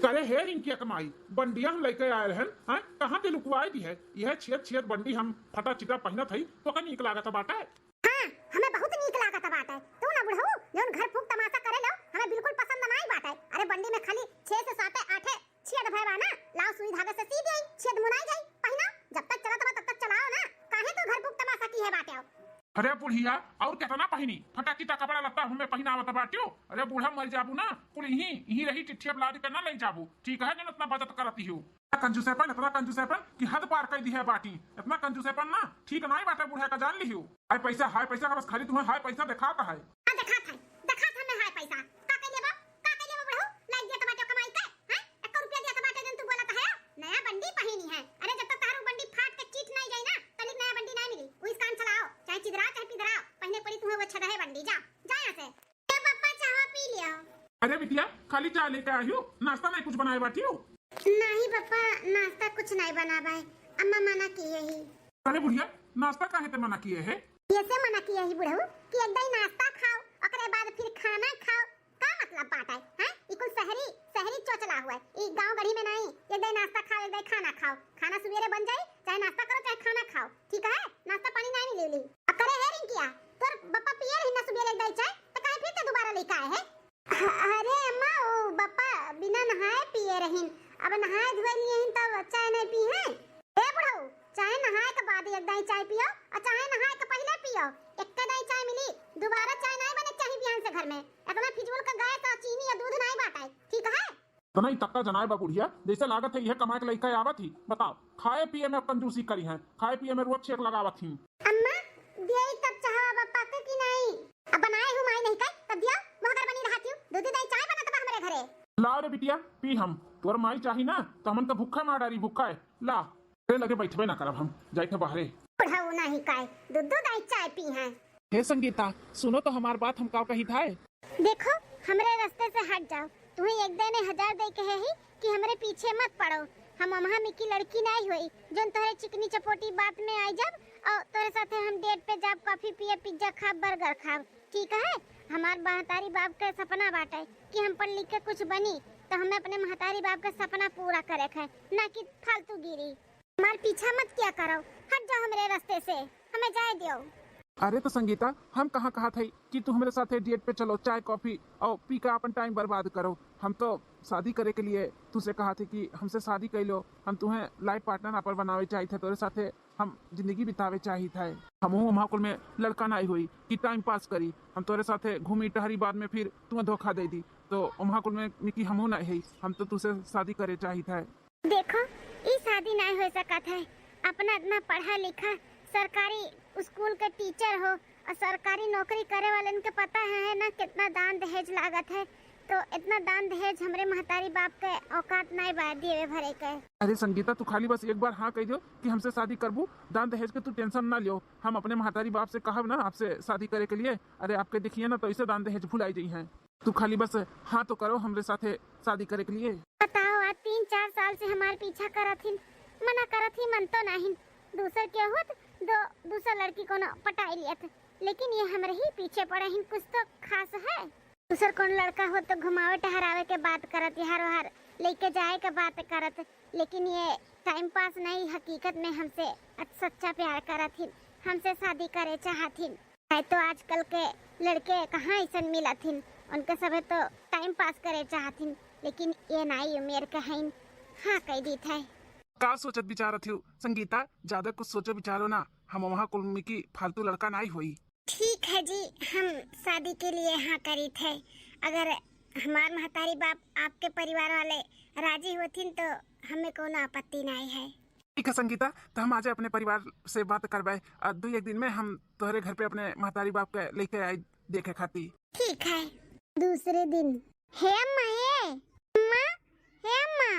करे हे रिंकी कमाई बंडिया हम लेके आए हैं हैं कहां के लुकवाई दी है यह छेद छेद बंडी हम फटा चिटा पहनत हई तो का नीक लागत बाटे। हां हमें बहुत नीक लागत बाटे तू ना बुढ़ऊ जोन घर फूक तमाशा करे लो हमें बिल्कुल पसंद नहीं बाटे। अरे बंडी में खाली 6 से 7 8 छेद भयवा ना लाओ सुई धागे से सी देई छेद मुनाई जाई पहिना जब तक चलत बा तब तक चलाओ ना काहे तू घर फूक तमाशा की है बाटे। अरे बुढ़िया और कितना पहनी फटा चिटा कपड़ा लगता हमें पहनावत बाटियो। अरे बूढ़ा मर जाबू ना कुल यही रही चिट्ठिया लाद के ना ले जाबू ठीक है जन इतना बचत करती हो। कंजूसेपन इतना कंजूसेपन कि हद पार कर दी है बाटी इतना कंजूसेपन ना ठीक नहीं बाटे बूढ़ा का जान लियो। हाय पैसा का बस खाली तुम्हें हाय पैसा दिखाता है। देखा था मैं हाय पैसा का के लेबा बुढ़ऊ लाग दिया टमाटर कमाई के हैं 1 रुपया दिया टमाटर जन तू बोलत है नया बंडी पहनी है। अरे जब तक तारू बंडी फाट के चीट नहीं जाई ना तनिक नया बंडी नहीं मिली उस कान चलाओ चाहे चिदरा चाहे पिदरा पहने पड़ी तुम्हें वो छदा है बंडी जा यहां से ए पापा चाह पी लियो। अरे बिटिया खाली चाय लेके आई हो नाश्ता नहीं कुछ बनाए बाटी हो। नहीं पापा नाश्ता कुछ नहीं बना भाई अम्मा मना की है ही। अरे बुढ़िया नाश्ता काहे ते मना किए है कैसे मना किया ही बुढ़ऊ कि एक दाई नाश्ता खाओ ओकरे बाद फिर खाना खाओ का मतलब बात है हैं ई कुल शहरी चोचला हुआ है ई गांव गढ़ी में नहीं एक दाई नाश्ता खाओ एक दाई खाना खाओ खाना सवेरे बन जाए चाहे नाश्ता करो चाहे खाना खाओ ठीक है नाश्ता पानी नहीं मिलेली अब करे है रिंकिया तोर बप्पा पिए रही ना सवेरे एक दाई चाय तो काहे फिर ते दोबारा लेके आए है। अरे अम्मा ओ बप्पा बिना नहाए पिए रहीन अब नहाए धोए लिए हिन तब चाय नहीं पी है। ए बुढ़ऊ चाहे नहाए के बाद एक दाई चाय पियो और चाहे नहाए के पहले पियो एक दाई चाय मिली दोबारा चाय नहीं बने चाहिए बिहान से घर में इतना फिजूल का गाय का चीनी या दूध नहीं बाटाए ठीक है। तो नहीं तक्का जनाए बा बुढ़िया जैसे लागत है यह कमा के लेके आवत ही बताओ खाए पिए में कंजूसी करी है खाए पिए में रोज छेक लगावत ही। अम्मा देई तब चाह बप्पा के की नहीं अब बनाए हूं माई नहीं कर तब दिया वो घर बनी रहती हूं दूध दही चाय बनत बा हमरे घरे। ला रे बिटिया पी हम तोर माई चाही ना तो हमन तो भूखा मार डारी भूखा है ला रे लगे बैठबे ना करब हम जाई के बाहरे बुढ़ऊ नहीं काय दूध दही चाय पी है। हे संगीता सुनो तो हमार बात हम का कही था देखो हमरे रास्ते से हट जाओ तुम्हें एक दिन 1000 दे के है ही कि हमरे पीछे मत पड़ो हम अम्मा में की लड़की नहीं हुई जोन तोरे चिकनी चपोटी बात में आई जब और तोरे साथे हम डेट पे जाब कॉफी पिए पिज्जा खा बर्गर खा ठीक है। हमार महतारी बाप का सपना बाटे कि हम पढ़ लिख के कुछ बनी तो हमें अपने महतारी बाप का सपना पूरा करे है ना कि फालतू गिरी हमार पीछा मत क्या करो हट जाओ हमरे रास्ते से हमें जाए दियो। अरे तो संगीता हम कहा थे कि तू हमारे साथ डेट पे चलो चाय कॉफी और पी का अपन टाइम बर्बाद करो हम तो शादी करे के लिए तुझसे कहा थे कि हमसे शादी कर लो हम तुम्हें लाइफ पार्टनर पर बनावे चाहिए थे तोरे साथे हम जिंदगी बितावे चाहिए थे हम महाकुल में लड़का नहीं हुई कि टाइम पास करी हम तोरे साथे घूमी टहरी बाद में फिर तुम्हें धोखा दे दी तो महाकुल में कि हम नहीं है हम तो तुझसे शादी करे चाहिए थे। देखो ये शादी नहीं हो सकता है अपना इतना पढ़ा लिखा सरकारी स्कूल के टीचर हो और सरकारी नौकरी करे वाले के पता है ना कितना दान दहेज लागत है तो इतना दान दहेज हमरे महतारी बाप के औकात नहीं बा दिए भरे के। अरे संगीता तू खाली बस एक बार हाँ कह दो कि हमसे शादी करबू दान दहेज के तू टेंशन ना लियो हम अपने महतारी बाप से कहब ना आपसे शादी करे के लिए अरे आपके देखिए ना तो इसे दान दहेज भुलाई गई है तू खाली बस हाँ तो करो हमरे साथे शादी करे के लिए। बताओ आज 3-4 साल से हमारे पीछा करत हिन मना करत ही मन तो नहीं दूसर के होत दूसर लड़की को न पटाई लियत लेकिन ये हमरे ही पीछे पड़े हिन कुछ तो खास है दूसर कौन लड़का हो तो घुमावे टहरावे के बात करत हर हर लेके जाए के बात करत लेकिन ये टाइम पास नहीं हकीकत में हमसे सच्चा प्यार करत हिन हमसे शादी करे चाहत हिन है तो आजकल के लड़के कहाँ ऐसा मिलत हिन उनके सब तो टाइम पास करे चाहत हिन लेकिन ये नहीं उम्र के हैं हाँ कह दी थे का सोचत विचारत हो संगीता ज्यादा कुछ सोचो विचारो ना हम वहाँ कुल में की फालतू लड़का नहीं हुई। ठीक है जी हम शादी के लिए हाँ करी थे अगर हमार महतारी बाप आपके परिवार वाले राजी होथिन तो हमें कोनो आपत्ति नहीं है। ठीक है संगीता तो हम आज अपने परिवार से बात करवाए और 2-1 दिन में हम तोहरे घर पे अपने महतारी बाप के लेके आए देखे खाती। ठीक है दूसरे दिन हे अम्मा हे अम्मा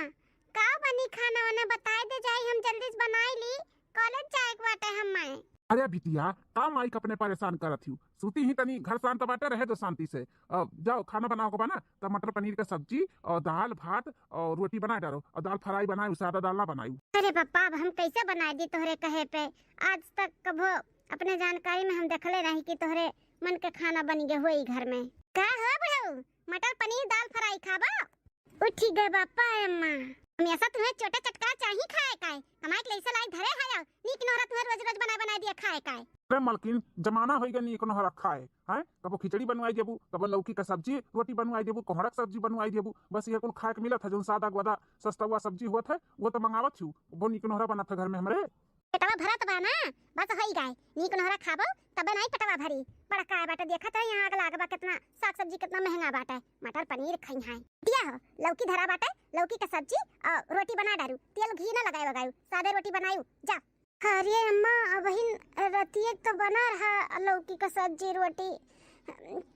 का बनी खाना वाना बताए दे जाई हम जल्दी से बनाई ली कॉलेज जाए के बाटे हम। अरे बिटिया का माई अपने परेशान करत हूँ सूती ही तनी घर शांत बाटे रहे दो शांति से जाओ खाना बनाओ को बना तो मटर पनीर का सब्जी और दाल भात और रोटी बना डालो और दाल फ्राई बनाई सादा दाल ना बनाई। अरे पापा अब हम कैसे बनाए दी तोहरे कहे पे आज तक कभो अपने जानकारी में हम देखले नहीं कि तोहरे मन के खाना बन गए हुई घर में का हो बहू मटर पनीर दाल फ्राई खाबा उठी गए बापा अम्मा। हमेशा तुम्हें छोटा चटका चाहिए खाए काय कमाई के लइसे लायक धरे है नीक नोरा तुम्हें रोज रोज बना दिया खाए काय। अरे मलकिन जमाना होइगा नी कोनो रखा है कबो खिचड़ी बनवाई देबू कबो लौकी का सब्जी रोटी बनवाई देबू कोहड़ा का सब्जी बनवाई देबू बस ये कुल खाए के मिलत है जो सादा गोदा सस्ता हुआ सब्जी होत है वो तो मंगावत छू वो नीक नोहरा बनत है घर में हमरे। पेटवा भरत बा ना बस होई गए नीक नोहरा खाबो तबे नहीं पेटवा भरी। बड़ा काय बाटे देखत है यहाँ अगला आगबा कितना साग सब्जी कितना महंगा बाटे मटर पनीर खाई है दिया हो लौकी धरा बाटे लौकी का सब्जी और रोटी बना डारू तेल घी ना लगाए वगायू सादे रोटी बनायू जा। अरे अम्मा बहन रतिये तो बना रहा लौकी का सब्जी रोटी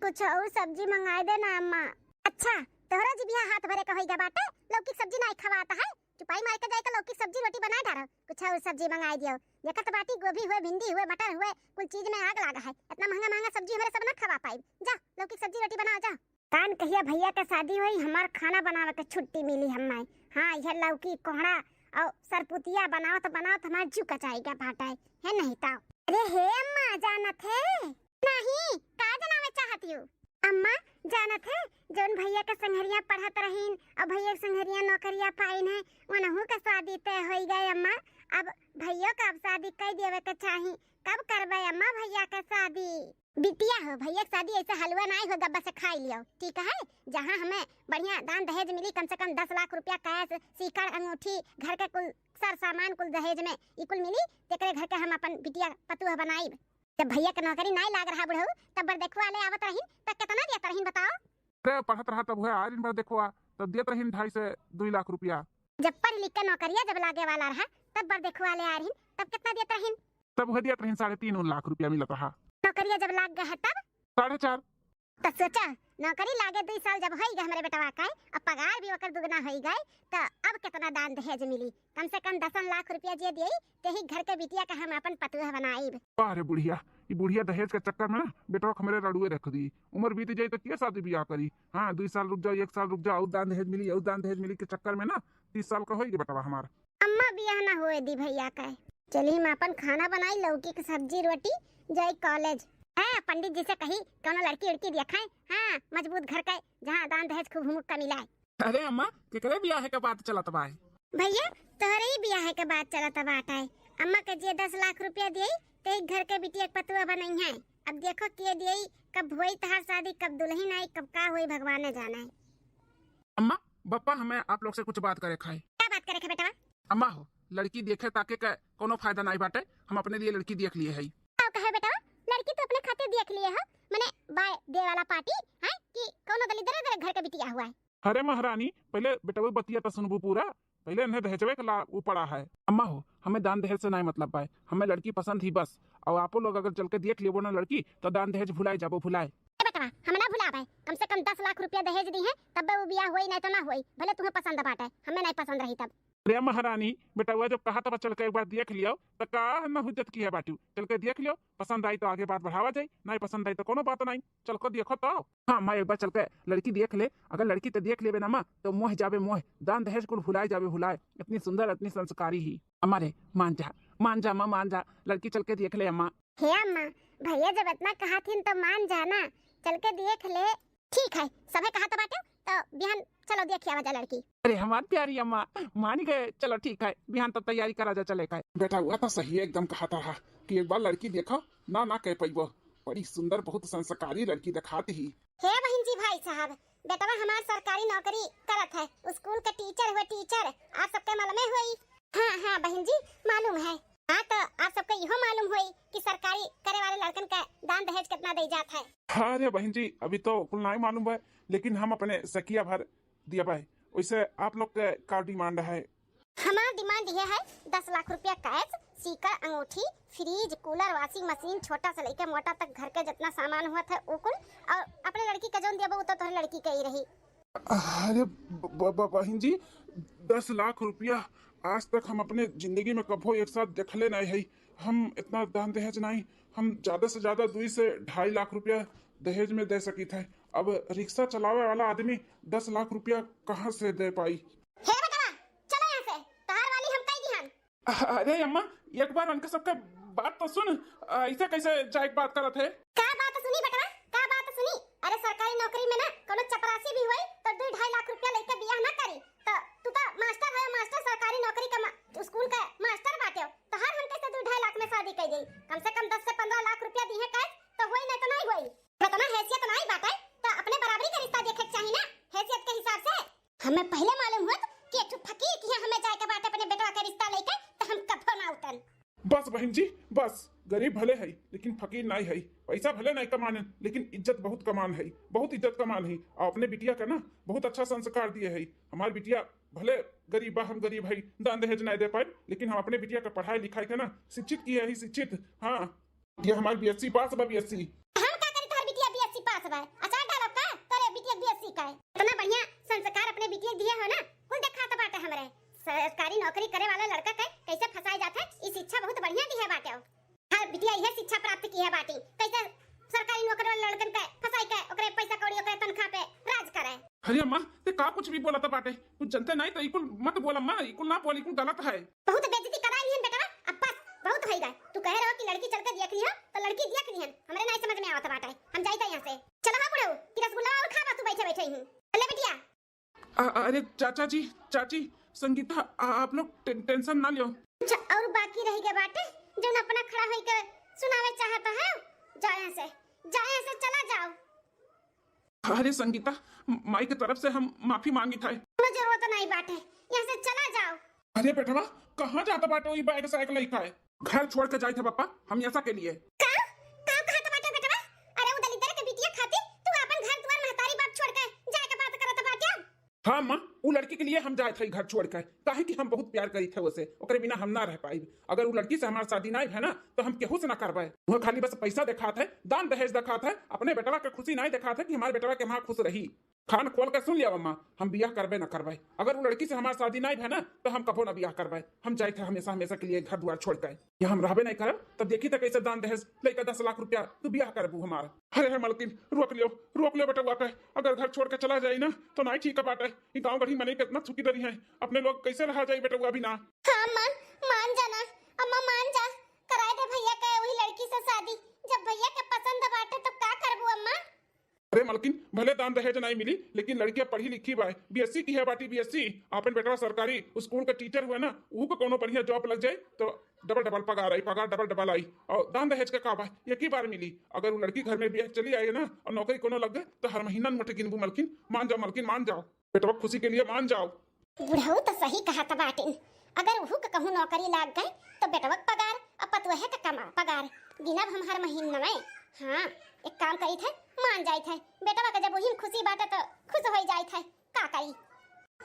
कुछ और सब्जी मंगाए देना अम्मा। अच्छा तोहरा जी बिया हाथ भरे का होइगा बाटे लौकी सब्जी नहीं खवाता है चुपाई मार के जाए तो लौकी सब्जी रोटी बना डारो कुछ और सब्जी मंगाई दियो देखत बाटी गोभी हुए भिंडी हुए मटर हुए कुल चीज में आग लागा है इतना महंगा महंगा सब्जी हमारे सब ना खवा पाई जा लौकी सब्जी रोटी बनाओ जा। कान कहिया भैया का शादी हुई हमार खाना बनावे के छुट्टी मिली हमें। हाँ यह लौकी कोहड़ा और सरपुतिया बनाओ तो हमारे जू कचाएगा भाटा है नहीं ताओ। अरे हे अम्मा जानत है नहीं का जनावे चाहती हूँ अम्मा जानत है जौन भैया का संघरिया पढ़त रहीन और भैया संघरिया नौकरिया पाइन है वनहु का शादी तय हो गए अम्मा। अब भैया का अब शादी कर देवे के चाही कब करबे अम्मा भैया का शादी। बिटिया हो भैया की शादी ऐसे हलवा नहीं हो डब्बा से खाई लियो ठीक है। जहाँ हमें बढ़िया दान दहेज मिली कम से कम 10 लाख रुपया कैश सीकर अंगूठी घर के कुल सर सामान कुल दहेज में इकुल मिली तेकरे घर के हम अपन बिटिया पतुआ बनाई। जब भैया के नौकरी नहीं लाग रहा बुढ़ऊ तब बर देखवा ले आवत रहीन तब कितना दिया रहीन बताओ। अरे पढ़त रहा तब हुआ आज इन बार देखवा तब देत रहीन 2.5 से 2 लाख रुपया। जब पढ़ लिख के नौकरिया जब लागे वाला रहा तब बर देखवा ले आ रहीन तब कितना देत रहीन। तब हुआ दिया रहीन 3.5 लाख रुपया मिलत रहा। नौकरिया जब लाग गए है तब 4.5 तो सोचा नौकरी लागे 2 साल जब होई गए हमारे बेटवा का और पगार भी ओकर दुगना होई गए तो अब कितना दान दहेज मिली कम से कम 10 लाख रुपया जे दिए तेही घर के बिटिया का हम अपन पतुआ बनाई। अरे बुढ़िया ये बुढ़िया दहेज के चक्कर में ना बेटा हमारे रड़ुए रख दी उम्र बीत जाए तो क्या शादी ब्याह करी। हाँ 2 साल रुक जाओ 1 साल रुक जाओ दान दहेज मिली के चक्कर में ना 30 साल का होई बेटा हमारा। अम्मा बियाह ना हुए दी भैया का चली हम अपन खाना बनाई लौकी की सब्जी रोटी जाई कॉलेज है पंडित जी से कही कोनो लड़की उड़की दिखाए। हाँ मजबूत घर का जहाँ दान दहेज खूब हुमुक का मिला है। अरे अम्मा केकरे ब्याह के बात चलत बा भैया तोहरे ही ब्याह के बात चलत बाटा है। अम्मा के जे 10 लाख रुपया दिए ते घर के बिटिया पतुआ बनई है। अब देखो के दिए कब हुई तहार शादी कब दुल्हन आई कब का हुई भगवान ने जाना है। अम्मा बप्पा हमें आप लोग से कुछ बात करे खाए। क्या बात करे बेटा। अम्मा हो लड़की देखे ताके का कोनो फायदा नहीं बाटे हम अपने लिए लड़की देख लिए है। क्या कहे बेटा लड़की तो अपने खातिर देख लिए है मैंने बाय दे वाला पार्टी है कि कोनो दलित घर के बिटिया हुआ है। अरे महारानी पहले बेटा वो बतिया तो सुनबू पूरा पहले इन्हें दहेजवे का वो पड़ा है। अम्मा हो हमें दान दहेज से नहीं मतलब पाए हमें लड़की पसंद ही बस और आप लोग अगर चल के देख लियो ना लड़की तो दान दहेज भुलाए जाबो भुलाए। बेटा हम ना भुला पाए कम से कम 10 लाख रुपया दहेज दी है तब वो ब्याह हुई नहीं तो ना हुई भले तुम्हें पसंद बाटा है हमें नहीं पसंद रही तब। अरे महारानी बेटा हुआ जब कहा तब चल के एक बार देख लियो तो का न हुज्जत की है बाटू चल के देख लियो पसंद आई तो आगे बात बढ़ावा जाए नहीं पसंद आई तो कोनो बात नहीं चल को देखो तो। हाँ मैं एक बार चल के लड़की देख ले अगर लड़की तो देख ले ना माँ तो मोह जावे मोह दान दहेज को भुलाए जावे भुलाए इतनी सुंदर इतनी संस्कारी ही हमारे मान जा माँ मान जा लड़की चल के देख ले अम्मा। हे अम्मा भैया जब इतना कहा थी तो मान जाना चल के देख ले ठीक है सभी कहा तो बाटे तो बिहान चलो देखिए आवाज लड़की। अरे हमारी प्यारी अम्मा मान गए चलो ठीक है बिहान तब तैयारी करा जा चले का। बेटा हुआ तो सही एकदम कहा था कि एक बार लड़की देखो ना कह पाई बड़ी सुंदर बहुत संस्कारी लड़की दिखाती ही। हे बहन जी भाई साहब बेटा हमार सरकारी नौकरी करत है स्कूल के टीचर हुए टीचर आप सबके मालूम हुई। हाँ बहन जी मालूम है। हाँ तो आप सबको यहो मालूम हुई कि सरकारी करे वाले लड़कन का दान दहेज कितना दे जाता है। अरे बहन जी अभी तो कुल नहीं मालूम है लेकिन हम अपने सकिया भर दिया भाई वैसे आप लोग का डिमांड है। हमारा डिमांड यह है 10 लाख रुपया कैश सीकर अंगूठी फ्रिज कूलर वॉशिंग मशीन छोटा से लेकर मोटा तक घर के जितना सामान हुआ था वो कुल और अपने लड़की का जोन दिया वो तो लड़की का ही रही। अरे बहन जी 10 लाख रुपया आज तक हम अपने जिंदगी में कभो एक साथ देखले नहीं है। हम इतना दान दहेज नहीं हम ज्यादा से ज्यादा 2 से 2.5 लाख रुपया दहेज में दे सकी थे। अब रिक्शा चलावे वाला आदमी 10 लाख रुपया कहाँ से दे पाई। हे बेटा चलो यहाँ से तार वाली हम कई दिहन। अरे अम्मा एक बार उनके सबका बात तो सुन ऐसे कैसे जाए बात करत है। क्या बात सुनी बेटा क्या बात सुनी। अरे सरकारी नौकरी में ना कोनो चपरासी भी हुई तो 2-2.5 लाख रुपया लेके बियाह ना ये मालूम हुआ कि एक फकीर की हमें जाए के बाटे अपने बेटवा का रिश्ता लेके तो हम कफो ना उतन। बस बहन जी बस, गरीब भले है लेकिन फकीर नहीं है। पैसा भले नहीं कमाने लेकिन इज्जत बहुत कमान है, बहुत इज्जत कमान है। और अपने बिटिया का ना बहुत अच्छा संस्कार दिए है। हमारी बिटिया भले गरीब बा, हम गरीब है, दान दहेज नहीं दे पाए, लेकिन हम अपने बिटिया का पढ़ाई लिखाई का ना शिक्षित किए है, शिक्षित। हाँ ये हमारी बीएससी पास बा, बीएससी। हम का करी तार बिटिया बीएससी पास बा, अचार डालब का तोरे बिटिया बीएससी का है। इतना बढ़िया संस्कार अपने बिटिया दिए हो ना, कुल देखा तो बाटे हमरे सरकारी नौकरी करे वाला लड़का के कैसे फंसाए जाते। ई शिक्षा बहुत बढ़िया दी है बाटे। हर बिटिया यह शिक्षा प्राप्त की है बाटी, कैसे सरकारी नौकरी वाले लड़कन के फंसाई के ओकरे पैसा कौड़ी ओकरे तनख्वाह पे राज करे। अरे अम्मा ते का कुछ भी बोला था बाटे, कुछ जनते नहीं तो इकुल मत बोल अम्मा, इकुल ना बोल, इकुल गलत है। बहुत बेइज्जती कराई है बेटा, अब बस बहुत हो गई। तू कह रहा हो कि लड़की चल के देख लिया तो लड़की देख ली है, हमरे नहीं समझ में आवत बाटे। हम जाइता यहां से, चलो हां बुढ़ऊ कि रसगुल्ला और खावा, तू बैठे बैठे ही चले बिटिया। अरे चाचा जी, चाची, संगीता, आप लोग टेंशन ना लियो। अच्छा और बाकी रह गए बाटे जो अपना खड़ा होई के सुनावे चाहता है, जाओ यहां से चला जाओ। अरे संगीता, माई की तरफ से हम माफी मांगी था। कोई जरूरत नहीं बाटे, यहां से चला जाओ। अरे बेटवा कहाँ जाता बाटे, वही बैग साइकिल लिखा है, घर छोड़ के जाए थे पापा हम ऐसा के लिए। का कहा तो बाटे बेटवा, अरे वो दलितर के बिटिया खाती तू अपन घर द्वार महतारी बाप छोड़ के जाए के बात करत बाटे। हाँ माँ, वो लड़की के लिए हम जाए थे घर छोड़ कर, काहे कि हम बहुत प्यार करी थे उसे, ओकरे बिना हम ना रह पाई। अगर वो लड़की से हमारी शादी नहीं है ना तो हम केहू से ना करवाए। वो खाली बस पैसा दिखा थे, दान दहेज दिखा थे, अपने बेटवा के खुशी नहीं दिखा थे कि हमारे बेटवा के माँ खुश रही। खान खोल कर सुन लिया अम्मा, हम बियाह करबे ना करवाए। अगर वो लड़की से हमारी शादी नहीं है ना तो हम कबो ना बियाह करवाए। हम जाए थे हमेशा हमेशा के लिए घर द्वार छोड़ कर, या हम रहबे नहीं करब तब देखी तक कैसे दान दहेज लेकर 10 लाख रुपया तू बियाह करबू हमारा। अरे मलकिन रोक लियो बेटा, के अगर घर छोड़ के चला जाए ना तो नहीं ठीक है बाटे। गाँव गढ़ी मने कितना छुकी डरी है, अपने लोग कैसे रहा जाए बेटा अभी ना। हाँ मान जाना अम्मा, मान जा, कराए दे भैया के वही लड़की से शादी। जब भैया के पसंद बाटे तो का करबू अम्मा। अरे मलकिन भले दान दहेज नहीं मिली लेकिन लड़कियां पढ़ी लिखी बा, बीएससी की है बाटी, बीएससी। अपन बेटा सरकारी स्कूल का टीचर हुआ ना, वो को कोनो बढ़िया जॉब लग जाए तो डबल पगार आई, पगार डबल आई। और दान दहेज का का बा एक ही बार मिली। अगर वो लड़की घर में ब्याह चली आई ना और नौकरी कोनो लग गए तो हर महीना मुठ गिनबू। मलकिन मान जाओ, मलकिन मान जाओ, बेटा खुशी के लिए मान जाओ। बुढ़ऊ तो सही कहा था बाटिन, अगर वहू के कहूं नौकरी लाग गए तो बेटवा पगार और पतुहे का कमा पगार गिनब हम हर महीना में। हाँ एक काम करी थे, मान जाई थे बेटवा का, जब वही खुशी बाटे तो खुश हो जाई थे, का करी।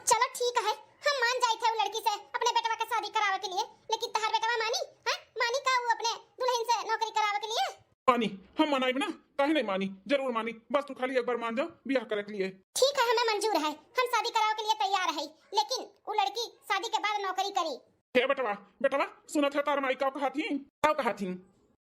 चलो ठीक है, हम मान जाई थे वो लड़की से अपने बेटवा के शादी करावे के लिए, लेकिन तहार बेटवा मानी है? मानी का वो अपने दुल्हन से नौकरी करावे के लिए? मानी, हम मनाई ना, काहे नहीं मानी, जरूर मानी। बस तू खाली एक बार मान जाओ ब्याह करे के लिए। ठीक है, हमें मंजूर है, हम शादी करावे के लिए तैयार है, लेकिन वो लड़की शादी के बाद नौकरी करी। हे बेटवा सुना था तार माई का कहा थी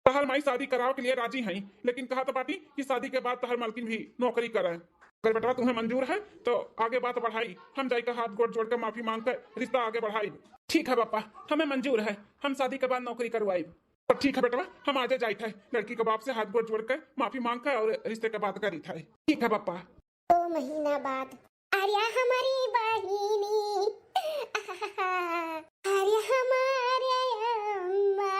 तहर माई शादी कराओ के लिए राजी हैं, लेकिन कहा तो बाटी कि शादी के बाद तहर मालकिन भी नौकरी करे। अगर बेटवा तुम्हें मंजूर है तो आगे बात बढ़ाई, हम जाकर हाथ गोड़ जोड़ कर माफी मांग कर रिश्ता आगे बढ़ाई। ठीक है पापा, हमें मंजूर है, हम शादी के बाद नौकरी करवाई। तो ठीक है बेटवा, हम आजे जाए थे लड़की के बाप से हाथ गोड़ जोड़ कर माफी मांग कर और रिश्ते के बात करी थे। ठीक है पापा। 2 महीना बाद आर्या हमारी बहिनी, आर्या हमारे अम्मा,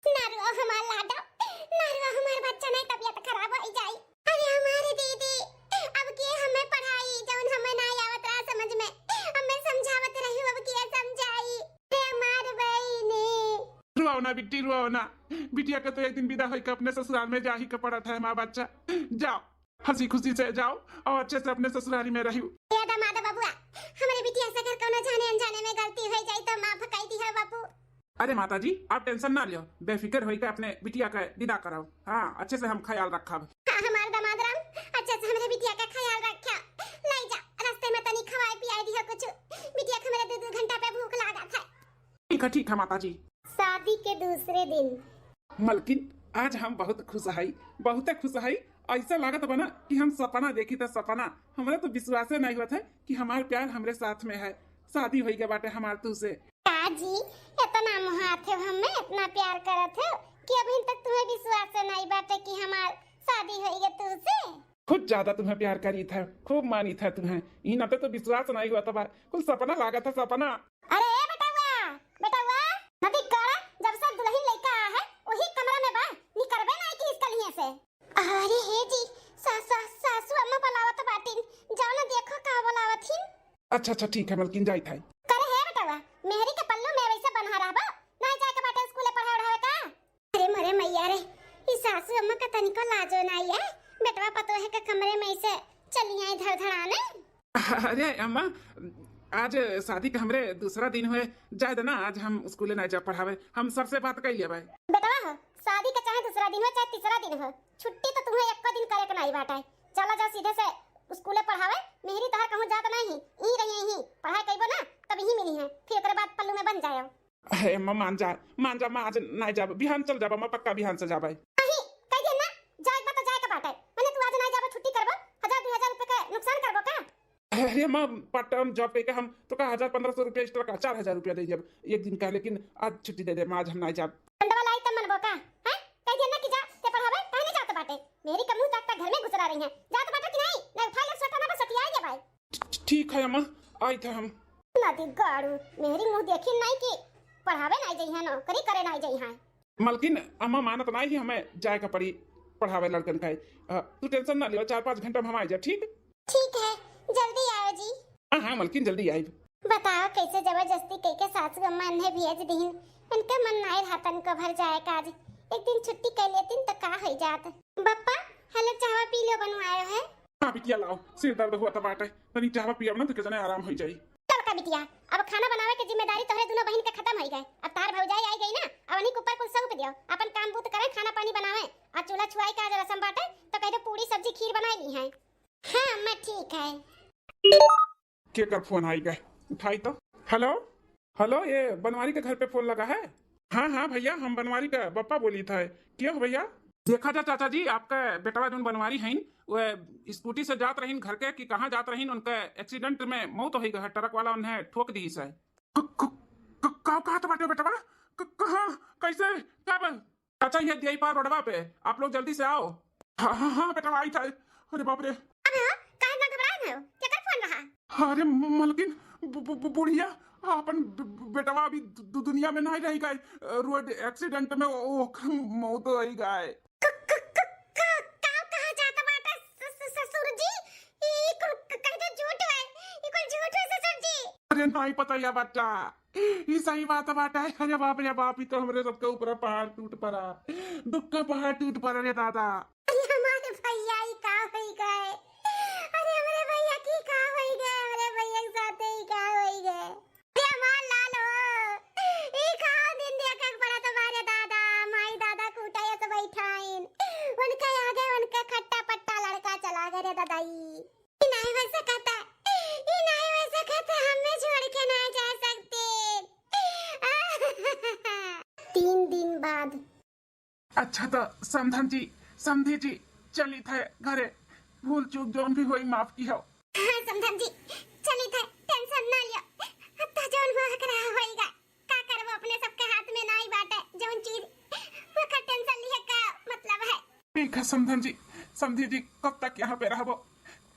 नारुआ हमार लाडो, नारुआ हमार बच्चा नहीं तबीयत खराब हो जाई। अरे हमारी दीदी अब के हमें पढ़ाई जौन हमें ना आवत रहा समझ में, हमें समझावत रही अब के समझाई। रे हमार बहिनी रुआओ ना बिट्टी, रुआओ ना, बिटिया का तो एक दिन विदा होकर अपने ससुराल में जा ही का पड़ा था माँ बच्चा। जाओ हंसी खुशी से जाओ और अच्छे से अपने ससुराली में रहियो। ए दामाद बाबूआ, हमारे बिटिया से अगर कोनो जाने अनजाने में गलती हो जाए तो माफ कर दी है बाबू। अरे माता जी आप टेंशन ना लियो, बेफिक्र होकर अपने बिटिया का विदा कराओ। हाँ अच्छे से हम ख्याल रखा। हाँ हमारे दामाद राम अच्छे से हमारे बिटिया का ख्याल रखा। ले जा रास्ते में तनी खवाए पियाई दिया कुछ, बिटिया के मेरे 2 घंटा पे भूख लगा था। ठीक है माता जी। शादी के दूसरे दिन मलकिन आज हम बहुत खुश है। ऐसा लागत बना कि हम सपना देखी था, सपना हमारे तो विश्वास नहीं हुआ था कि हमारे प्यार हमारे साथ में है, शादी हुई के बाटे हमारे तू से। जी इतना मुहात है, हमें इतना प्यार करत है कि अभी तक तुम्हें विश्वास नहीं बाटे कि हमार शादी हुई है तुझसे। खुद ज्यादा तुम्हें प्यार करी था, खूब मानी था तुम्हें, इन नाते तो विश्वास नहीं हुआ था, कुछ सपना लागा था सपना। अरे बेटा नदी काड़ा जब से दुल्हन लेके आया है वही कमरा में बा, निकलबे नहीं कि इसका लिए से। अरे हे जी सासू अम्मा बुलावत बाटिन, जाओ ना देखो का अच्छा अच्छा ठीक है मलकिन जाई था। करे है बेटवा मेहरी के पल्लू में वैसे बन्हा रहबा नहीं जाए के बाटे स्कूले पढ़ा उड़ावे का। अरे मरे मैया रे ई सासू अम्मा का तनिको लाजो नहीं है बेटवा पतो है के कमरे में ऐसे चली आई धड़धड़ाने। अरे अम्मा आज शादी का हमरे दूसरा दिन हुए जाए ना आज हम स्कूले नहीं जा पढ़ावे हम सबसे बात कर लिया भाई। बेटवा हो शादी का चाहे दूसरा दिन हो चाहे तीसरा दिन हो छुट्टी तो तुम्हें एक दिन करे के नहीं बाटे। चला जाओ सीधे से स्कूले पढ़ावे मेहरी तहर कहूं जात नहीं ई रही ही पढ़ाई कइबो ना तब ही मिली है फिर ओकरे बाद पल्लू में बन जायो। अरे अम्मा मान जा मैं आज नहीं जा बिहान चल जाबा मैं पक्का बिहान से जाबा नहीं कह दे ना जाए बा तो जाए के बाटे माने तू आज नहीं जाबो छुट्टी करबो 1000-2000 रुपए का नुकसान करबो का। अरे अम्मा पार्ट टाइम जॉब पे हम तो का 1500 रुपया एक्स्ट्रा का 4000 रुपया दे जब एक दिन का लेकिन आज छुट्टी दे दे आज हम नहीं जा। डंडवा लाई तब मनबो का हैं कह दे ना कि जा ते पढ़ावे कहने जात बाटे मेरी कमू तक घर में घुसरा रही है जात बाटे कि नहीं नहीं उठा ले सोटा ना बस सटिया जा भाई। ठीक है अम्मा आई था हम नदी गाड़ू मेरी मुंह देखी नहीं कि पढ़ावे नहीं जई है नौकरी करे नहीं जई है। मलकिन अम्मा मानत नहीं ही हमें जाए का पड़ी पढ़ावे लड़कन का तू टेंशन ना लियो 4-5 घंटा में हम आ जा ठीक है जल्दी आओ जी। हाँ मलकिन जल्दी आई। बताओ कैसे जबरदस्ती कई के सासू अम्मा ने भेज दी इनका मन नहीं रहतन को भर जाए काज एक दिन छुट्टी कर लेती तो का हो जात। बप्पा हेलो चावा पी लो बनवायो है। हाँ बिटिया लाओ सिर दर्द हुआ तो बाटे तनी चावा पियब ना तो कितने आराम हो जाई। चल का बिटिया अब खाना बनावे की जिम्मेदारी तोहरे दोनों बहन के खत्म हो गए अब तार भौजाई आई गई ना अब उन्हीं के ऊपर कुल सौंप दियो अपन काम बूत करे खाना पानी बनावे आ चूल्हा छुआई का आज रसम बाटे तो कह दे पूरी सब्जी खीर बनाई ली है। हां मैं ठीक है। के कर फोन आई गए उठाई तो हेलो हेलो ये बनवारी के घर पे फोन लगा है। हाँ हाँ भैया हम बनवारी का बप्पा बोली था क्यों भैया देखा जा चाचा जी आपका बेटवा जो बनवारी है वो स्कूटी से जात रही घर के कि कहाँ जात रही उनका एक्सीडेंट में मौत हो गई ट्रक वाला उन्हें ठोक दी से कहा था बेटे बेटवा कहाँ कैसे कब चाचा ये दिया पार रोडवा पे आप लोग जल्दी से आओ। हाँ हाँ हाँ बेटवा आई था अरे बाप रे काहे ना घबराए हो क्या कर फोन रहा। अरे मलकिन बुढ़िया अपन बेटवा अभी दुनिया में नहीं रही गए रोड एक्सीडेंट में वो मौत हो गई। अरे नहीं पता या बच्चा ये सही बात बाटा है। अरे बाप रे बाप ही तो हमारे सबके ऊपर पहाड़ टूट पड़ा दुख का पहाड़ टूट पड़ा रे दादा। हमारे भैया ही का होई गए अरे हमारे भैया की का होई गए हमारे भैया के साथ ही का होई गए। अरे हमार लालो ई का दिन देखा पड़ा तुम्हारे दादा माई दादा कूटाया तो बैठाइन उनके आगे उनका खट्टा पट्टा लड़का चला गया रे दादाई। ई नहीं वैसे कहता ई नहीं वैसे कहता हमें छोड़ के नहीं जा सकते। 3 दिन बाद अच्छा तो समधन जी समझी जी चली थे घरे भूल चूक जोन भी हुई माफ की हो। हाँ समधन जी चली थे टेंशन ना लियो तो जोन हो करा होएगा का करबो अपने सबके हाथ में नहीं बाटे जोन चीज वो का टेंशन लिए का मतलब है। ठीक है समधन जी समझी जी कब तक यहाँ पे रहो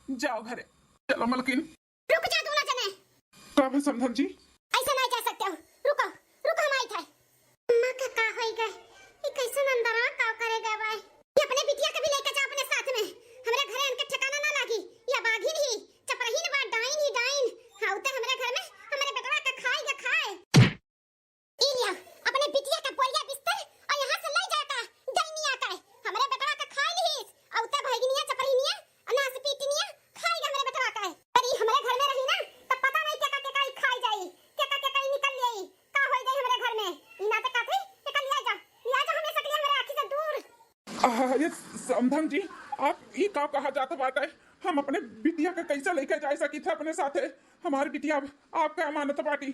जाओ घरे चलो मलकिन रुक जा तू ना जने कब है समधन जी ऐसा नहीं जा सकते हो रुको रुको हम आई थे अम्मा का होएगा ये कैसे अंदर आ का करेगा भाई ये अपने बिटिया के भी लेके जा अपने साथ में हमरे घरे इनके ठिकाना ना लागी या बाघिन ही चपरहीन बा डाइन ही डाइन हाउते हमरे घर में हमरे बेटवा का खाएगा खाए ई लिया अपने बिटिया का बोलिया बिस्तर और यहां से ले जाता डाइनिया का हमरे बेटवा का खा लीस औते भगिनिया चपरहीनिया अनास पीटनिया खाएगा हमरे बेटवा का अरे हमरे घर में रही ना तब पता नहीं क्या का खाई जाई क्या निकल जाई का होई जाई हमरे घर में ई ना तो काथे निकल लिया जा हमेशा के लिए हमरे आंखी से दूर। ये समधन जी आप ये का कहा जाता बात है हम अपने बिटिया का कैसे लेके जा सकी थे अपने साथ हमारी बिटिया आपका अमानत पार्टी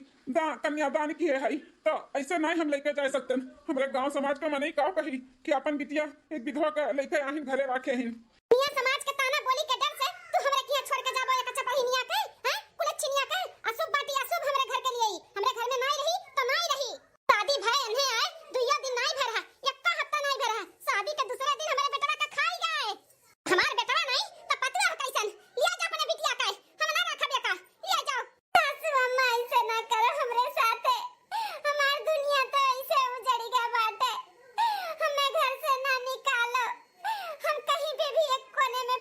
कन्यादान की है तो ऐसे नहीं हम लेके जा सकते हमारे गांव समाज का मन ही का कही कि अपन बिटिया एक विधवा का लेके आहिन घरे रखे हिन मियां समाज के ताना बोली के डर से तू हमरे किया छोड़ के जाबो एक चपरहीनिया के हैं कुलच्छिनिया के अशुभ बाटी अशुभ हमरे घर के लिए हमरे घर में नहीं रही तो नहीं रही शादी भय अन्हे आए दुइया दिन नहीं भरा यक्का हफ्ता नहीं भरा शादी के दूसरे दिन हमारे बेटवा का खाई गए हमार बेटवा नहीं तो पतवा कैसन लिया जा अपने बिटिया का हम ना रखबे का लिया जाओ सासू अम्मा ऐसे ना करो हमरे साथ हमार दुनिया तो ऐसे उजड़ गया बाटे हमें घर से ना निकालो हम कहीं पे भी एक कोने में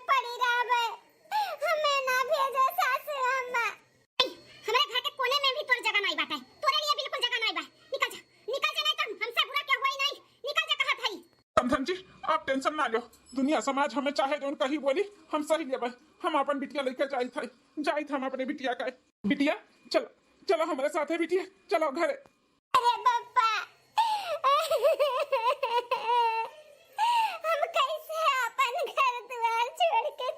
टेंशन ना लो। दुनिया समाज हमें चाहे जो कही बोली हम सही लेबे। हम अपन बिटिया लेके जाई था हम अपने बिटिया का। बिटिया चलो चलो हमारे साथ है बिटिया, चलो घरे। अरे पापा हम कैसे अपन घर द्वार छोड़ के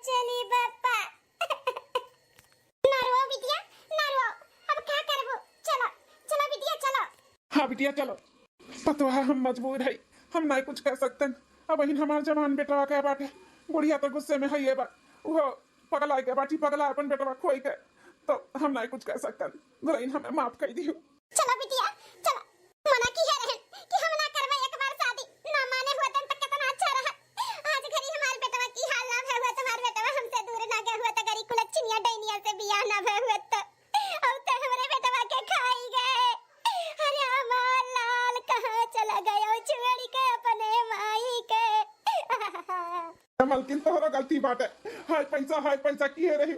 चली पापा। ना रो बिटिया ना रो, अब क्या करबो। चलो चलो बिटिया चलो। हाँ बिटिया चलो। पतो है हम मजबूर है, हम नहीं कुछ कर सकते। अब इन हमार जवान बेटवा के बाटे बुढ़िया तो गुस्से में है ये बा, वो पगला के बाटी पगला अपन बेटवा खोई के, तो हम नहीं कुछ कर सकते। लेकिन हमें माफ कर दियो। चलो बिटिया चलो, मना की है रहन कि हम ना करबे एक बार शादी। ना माने हुआ तन तक कितना अच्छा रहा। आज घरी हमारे बेटवा की हाल ना भय हुआ, तुम्हारे बेटवा हमसे दूर ना गए हुआ तो गरी कुलच्छनिया डैनिया से बियाह ना भय हुआ तो अब तो हमारे बेटवा के खाई गए। अरे हमार लाल कहां चला गया छोड़ के अपने माई के। मलकिन तोहरा गलती बाटे। हाय पैसा किए रही।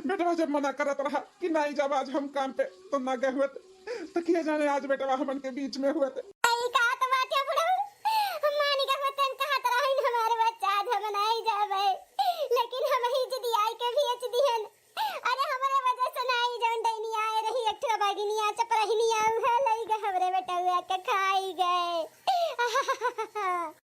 बेटवा जब मना करत रहा कि नहीं जब आज हम काम पे तो ना गए हुए तो किया जाने आज बेटवा हमन के बीच में हुए थे। आई का तो बाटे बुढ़ऊ, हम मानी का होतन कहां तरह इन हमारे बच्चा हम नहीं जावे, लेकिन हम ही जदी आई के भेज दिहन। अरे हमरे वजह से नहीं जौन डैनी आए रही एक ठो बागिनिया चपरहिनिया उहे लई गए हमरे बेटवा के खाई गए।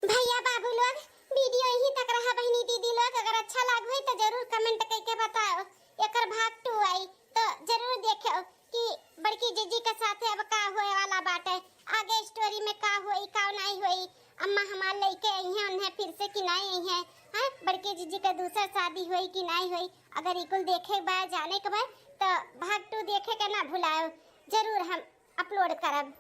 भैया बाबू लोग वीडियो यही तक रहा। बहनी दीदी लोग अगर अच्छा लागो तो जरूर कमेंट करके बताओ। एकर भाग 2 आई तो जरूर देखो कि बड़की जीजी के साथ अब का होए वाला बाटे। आगे स्टोरी में का होई का नहीं होई, अम्मा हमार लेके आई हैं उन्हें फिर से कि नहीं आई हैं, हां बड़की जीजी का दूसरा शादी होई कि नहीं होई। अगर इकुल देखे के बाद जाने के बाद तो भाग 2 देखे के ना भुलाओ, जरूर हम अपलोड करब।